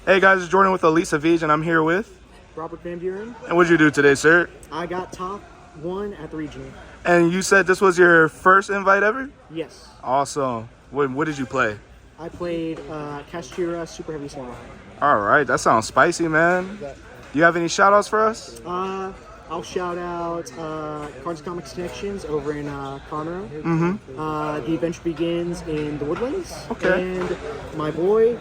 Hey guys, it's Jordan with Elisa Vij, and I'm here with. Robert Van Buren. And what'd you do today, sir? I got top 1 at the regional. And you said this was your first invite ever? Yes. Awesome. What did you play? I played Kashtira Superheavy Samurai. All right, that sounds spicy, man. Do you have any shout outs for us? I'll shout out Cards Comics Connections over in Conroe. The Adventure Begins in the Woodlands. Okay. And my boy,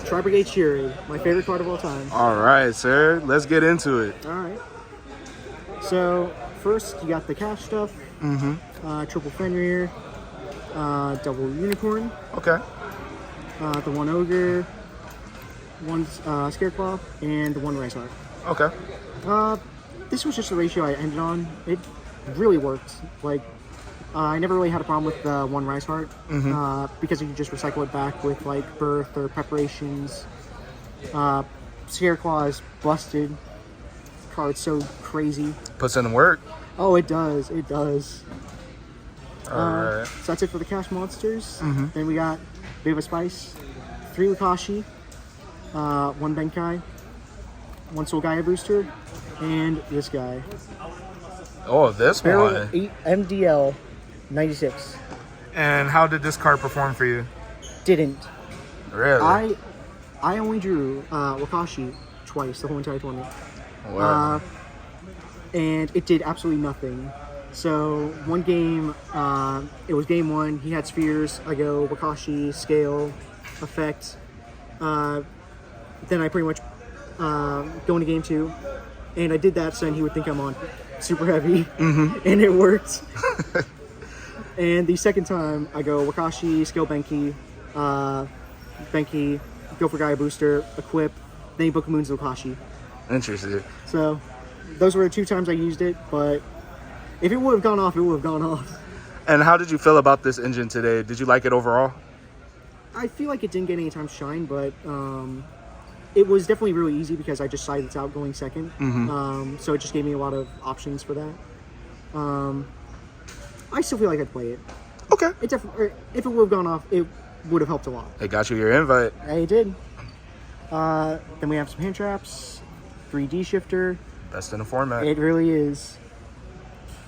Tri-Brigade Shiri, my favorite card of all time. All right, sir. Let's get into it. All right. So, first, you got the cash stuff. Triple Fenrir, double Unicorn. Okay. The one Ogre, one Scareclaw, and one Rice Heart. Okay. This was just the ratio I ended on. It really worked. Like, I never really had a problem with the one Rice Heart because you could just recycle it back with like Birth or Preparations. Scareclaw is busted. Card's so crazy. Puts in the work. Oh, it does. It does. All right. So that's it for the cash monsters. Then we got Viva Spice, 3 Lukashi, 1 Benkai, 1 Soul Gaia booster, and this guy. Oh, this Barrel one. 8 MDL 96. And how did this card perform for you? Didn't. Really? I only drew Wakashi twice the whole entire tournament. Wow. And it did absolutely nothing. So one game, it was game 1. He had spheres. I go Wakashi, scale, effect. Then I pretty much go into game 2, and I did that so he would think I'm on super heavy, and it worked. And the second time, I go Wakashi, scale Benki, go for Gaia booster, equip, then he book moons Wakashi. Interesting. So those were the 2 times I used it, but if it would have gone off, it would have gone off. And how did you feel about this engine today? Did you like it overall? I feel like it didn't get any time to shine, but it was definitely really easy because I just sided out going second. So it just gave me a lot of options for that. I still feel like I'd play it. Okay. If it would have gone off, it would have helped a lot. It got you your invite. I did. Then we have some hand traps, 3D shifter. Best in the format. It really is.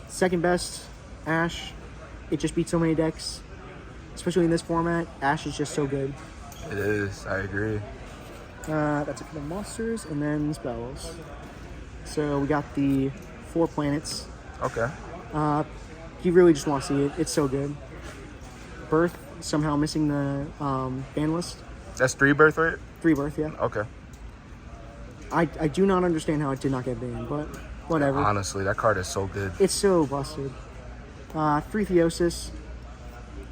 Second best, Ash. It just beats so many decks, especially in this format. Ash is just so good. It is. I agree. That's it for the monsters, and then spells. So we got the 4 planets. Okay. You really just want to see it. It's so good. Birth, somehow missing the ban list. That's 3 birth rate? 3 Birth, yeah. Okay. I do not understand how it did not get banned, but whatever. Honestly, that card is so good. It's so busted. 3 Theosis.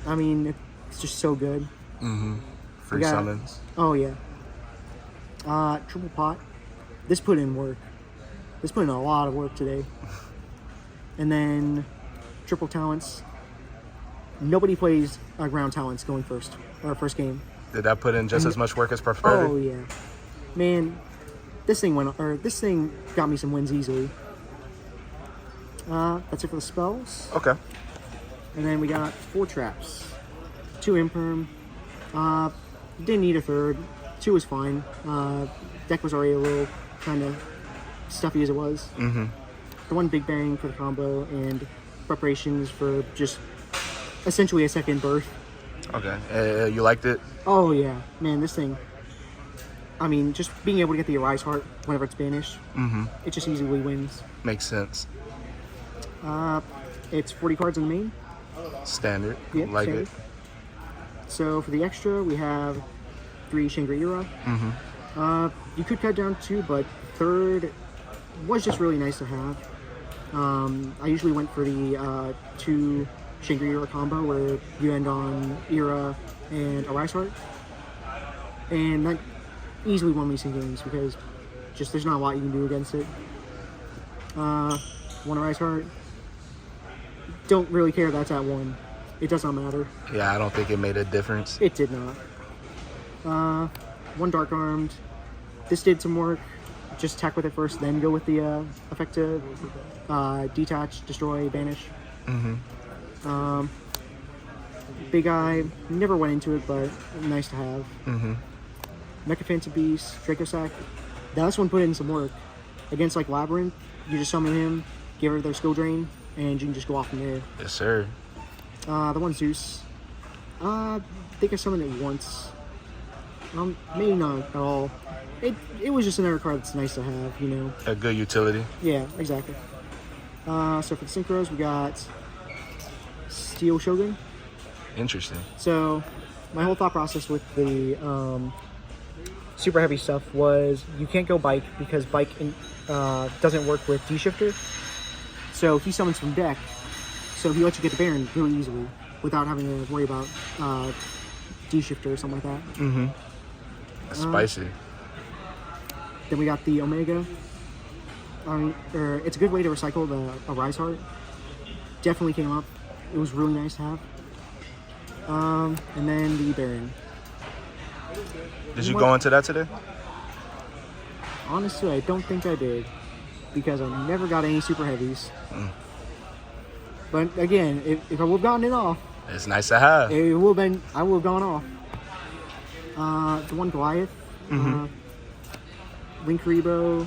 I mean, it's just so good. Free summons. Oh, yeah. Triple Pot. This put in work. This put in a lot of work today. And then Triple Talents. Nobody plays ground talents going first, or first game. Did that put in just as much work as Prosperity? Oh, yeah. Man, this thing got me some wins easily. That's it for the spells. Okay. And then we got 4 traps. 2 Imperm. Didn't need a third. 2 was fine. Deck was already a little kind of stuffy as it was. The 1 Big Bang for the combo, and Preparations for just essentially a second birth. Okay. You liked it? Oh, yeah. Man, this thing... I mean, just being able to get the Arise Heart whenever it's banished, it just easily wins. Makes sense. It's 40 cards in the main. Standard. Yeah, like standard. it. So for the extra, we have 3 Shangri-La. You could cut down 2, but third was just really nice to have. I usually went for the 2 Shangri-La combo where you end on Era and Arise Heart. And that easily won me some games because just there's not a lot you can do against it. 1 Arise Heart. Don't really care that's at 1. It does not matter. Yeah, I don't think it made a difference. It did not. 1 Dark Armed. This did some work. Just attack with it first, then go with the effective detach, destroy, banish. Big Eye. Never went into it, but nice to have. Mecha Phantom Beast, Dracosack. That's one put in some work. Against like Labyrinth, you just summon him, give her their skill drain, and you can just go off from there. Yes, sir. The one Zeus. I think I summoned it once. Maybe not at all. It was just another card that's nice to have, you know. A good utility. Yeah, exactly. So for the synchros, we got Steel Shogun. Interesting. So my whole thought process with the super heavy stuff was you can't go bike because bike doesn't work with D-Shifter. So he summons from deck. So he lets you get the Baron really easily without having to worry about D-Shifter or something like that. Mm-hmm. Spicy. Then we got the Omega. It's a good way to recycle a Rise Heart. Definitely came up. It was really nice to have. And then the Baron. Did you go into that today? Honestly, I don't think I did. Because I never got any super heavies. But again, if I would have gotten it off, it's nice to have. I would have gone off. The one Goliath. Link Rebo.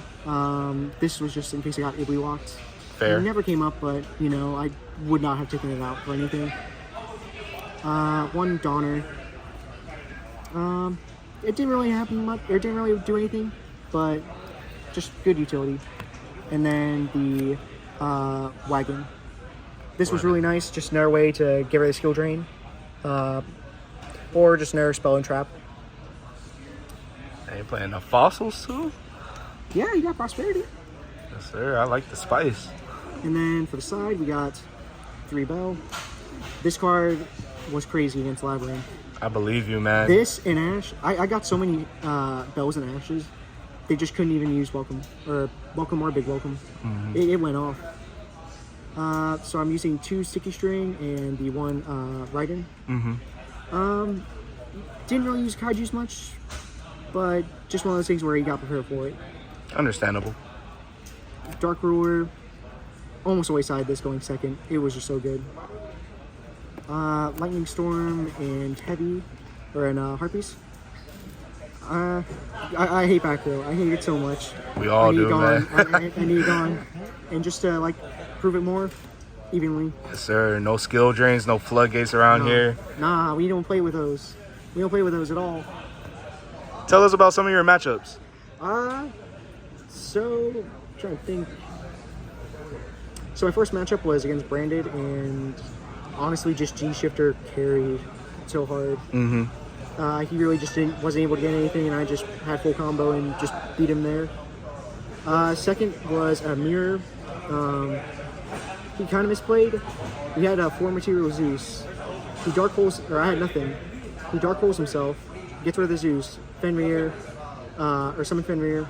This was just in case I got Ibly locked. Fair. It never came up, but you know, I would not have taken it out for anything. One Donner. It didn't really happen much, or it didn't really do anything, but just good utility. And then the Wagon. This was really nice, just another way to get rid of skill drain. Or just another spell and trap. Are you playing the fossils too? Yeah, you got Prosperity. Yes, sir. I like the spice. And then for the side, we got 3 Bell. This card was crazy against Labyrinth. I believe you, man. This and Ash, I got so many Bells and Ashes, they just couldn't even use Welcome or Big Welcome. It went off. So I'm using 2 Sticky String and the 1 Raiden. Didn't really use Kaiju's much, but just one of those things where you got prepared for it. Understandable. Dark Ruler, almost always side this going second. It was just so good. Lightning Storm and Heavy, or in Harpies. I hate back row. I hate it so much. We all do, man. I need it gone. And just to like prove it more evenly. Yes, sir. No skill drains, no floodgates around here. Nah, we don't play with those. We don't play with those at all. Tell us about some of your matchups. So I'm trying to think. So my first matchup was against Branded, and honestly, just G-Shifter carried so hard. He really just wasn't able to get anything, and I just had full combo and just beat him there. Second was a Mirror. He kind of misplayed. We had a 4 material Zeus. He Dark Holes, or I had nothing. He Dark Holes himself, gets rid of the Zeus, Fenrir, or summon Fenrir.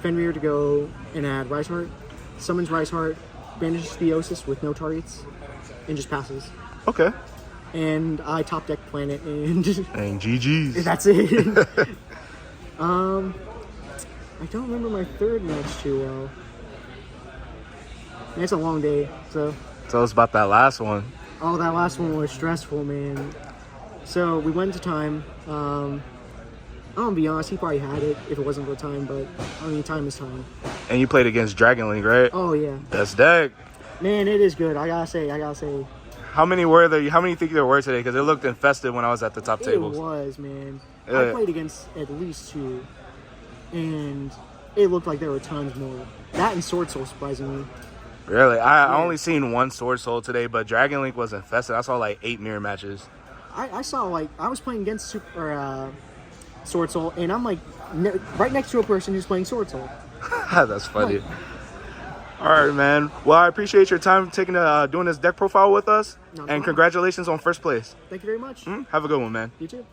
Fenrir to go and add Rise Heart. Summons Rise Heart, banishes Theosis with no targets, and just passes. Okay. And I top deck Planet and GG's. That's it. I don't remember my third match too well. It's a long day, so. Tell us about that last one. Oh, that last one was stressful, man. So we went to time. I'm gonna be honest, he probably had it if it wasn't for time, but I mean, time is time. And you played against Dragon Link, right? Oh yeah. Best deck. Man, it is good. I gotta say. How many were there? How many think there were today? Because it looked infested when I was at the top tables. It was, man. Yeah. I played against at least 2, and it looked like there were tons more. That and Sword Soul, surprisingly. Really? I only seen 1 Sword Soul today, but Dragon Link was infested. I saw like 8 mirror matches. I saw, like, I was playing against Sword Soul, and I'm like right next to a person who's playing Sword Soul. That's funny. All right, man. Well, I appreciate your time doing this deck profile with us, and congratulations on first place. Thank you very much. Have a good one, man. You too.